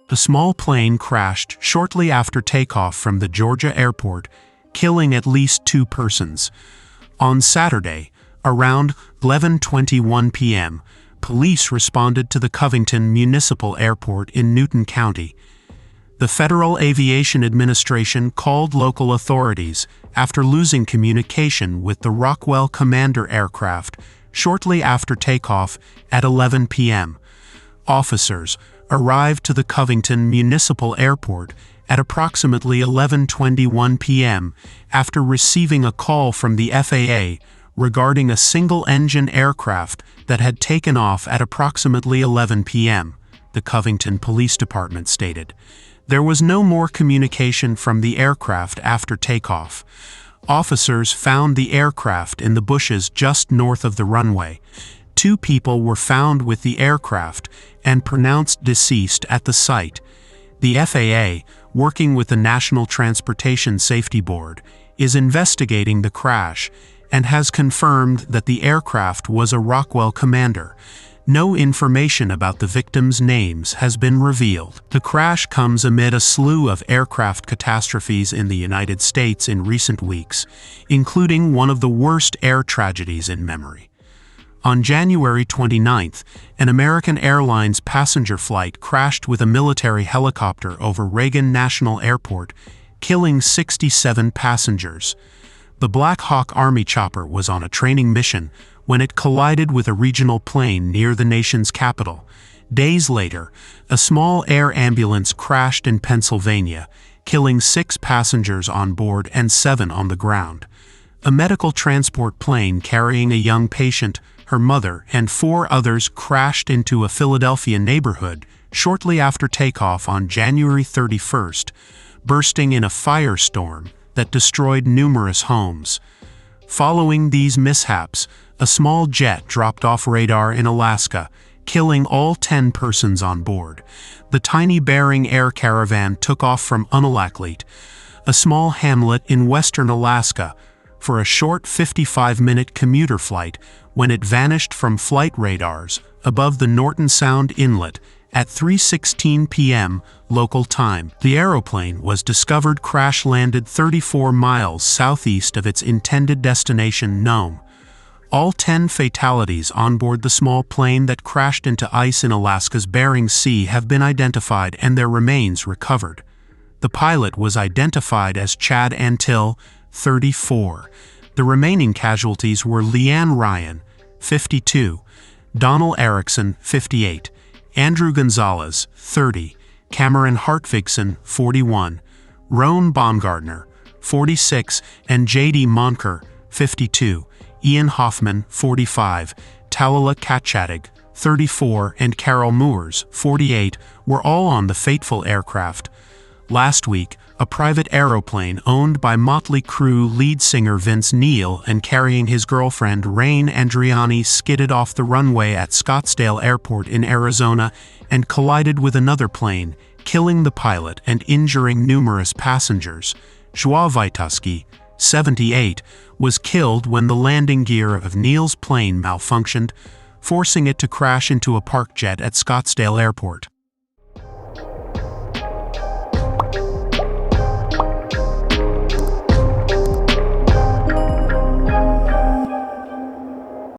The small plane crashed shortly after takeoff from the Georgia airport, killing at least 2 persons. On Saturday, around 11:21 p.m., police responded to the Covington Municipal Airport in Newton County. The Federal Aviation Administration called local authorities after losing communication with the Rockwell Commander aircraft shortly after takeoff at 11 p.m. Officers arrived to the Covington Municipal Airport at approximately 11:21 p.m. after receiving a call from the FAA regarding a single-engine aircraft that had taken off at approximately 11 p.m., the Covington Police Department stated. There was no more communication from the aircraft after takeoff. Officers found the aircraft in the bushes just north of the runway. 2 people were found with the aircraft and pronounced deceased at the site. The FAA, working with the National Transportation Safety Board, is investigating the crash and has confirmed that the aircraft was a Rockwell Commander. No information about the victims' names has been revealed. The crash comes amid a slew of aircraft catastrophes in the United States in recent weeks, including one of the worst air tragedies in memory. On January 29th, an American Airlines passenger flight crashed with a military helicopter over Reagan National Airport, killing 67 passengers. The Black Hawk Army chopper was on a training mission when it collided with a regional plane near the nation's capital. Days later, a small air ambulance crashed in Pennsylvania, killing 6 passengers on board and 7 on the ground. A medical transport plane carrying a young patient, her mother, and 4 others crashed into a Philadelphia neighborhood shortly after takeoff on January 31st, bursting in a firestorm that destroyed numerous homes. Following these mishaps, a small jet dropped off radar in Alaska, killing all 10 persons on board. The tiny Bering Air Caravan took off from Unalakleet, a small hamlet in western Alaska, for a short 55-minute commuter flight when it vanished from flight radars above the Norton Sound Inlet at 3:16 p.m. local time. The aeroplane was discovered crash-landed 34 miles southeast of its intended destination, Nome. All 10 fatalities on board the small plane that crashed into ice in Alaska's Bering Sea have been identified and their remains recovered. The pilot was identified as Chad Antill, 34. The remaining casualties were Leanne Ryan, 52, Donald Erickson, 58, Andrew Gonzalez, 30, Cameron Hartvigsen, 41, Roan Baumgartner, 46, and J.D. Monker, 52, Ian Hoffman, 45, Talala Katchadig, 34, and Carol Moores, 48, were all on the fateful aircraft. Last week, a private aeroplane owned by Motley Crue lead singer Vince Neil and carrying his girlfriend Rain Andriani skidded off the runway at Scottsdale Airport in Arizona and collided with another plane, killing the pilot and injuring numerous passengers. Joao Wojtowski, 78, was killed when the landing gear of Neil's plane malfunctioned, forcing it to crash into a park jet at Scottsdale Airport.